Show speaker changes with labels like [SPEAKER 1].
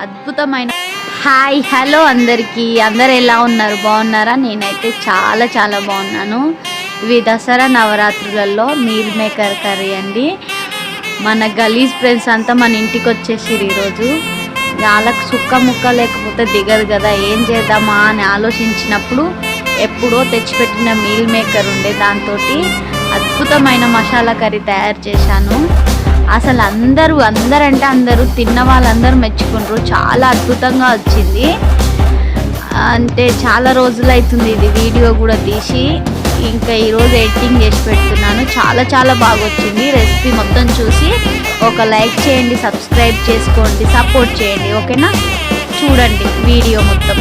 [SPEAKER 1] అద్భుతమైన hi hello అందరికీ. అందరు ఎలా ఉన్నారు? బాగున్నారా? నేనైతే చాలా చాలా బాగున్నాను. ఇవి దసరా నవరాత్రులలో మీల్ మేకర్ కర్రీ అండి. మన గలీజ్ ఫ్రెండ్స్ అంతా మన ఇంటికి వచ్చేసిరు ఈరోజు. వాళ్ళకు సుక్క ముక్క లేకపోతే దిగదు కదా, ఏం చేద్దామా అని ఆలోచించినప్పుడు ఎప్పుడో తెచ్చిపెట్టిన మీల్ మేకర్ ఉండే, దాంతో అద్భుతమైన మసాలా కర్రీ తయారు చేశాను. అసలు అందరంటే అందరూ తిన్న వాళ్ళందరూ మెచ్చుకుంటారు. చాలా అద్భుతంగా వచ్చింది. అంటే చాలా రోజులు అవుతుంది ఇది వీడియో కూడా తీసి, ఇంకా ఈరోజు ఎడిటింగ్ చేసి పెడుతున్నాను. చాలా చాలా బాగా వచ్చింది. రెసిపీ మొత్తం చూసి ఒక లైక్ చేయండి, సబ్స్క్రైబ్ చేసుకోండి, సపోర్ట్ చేయండి. ఓకేనా? చూడండి వీడియో మొత్తం.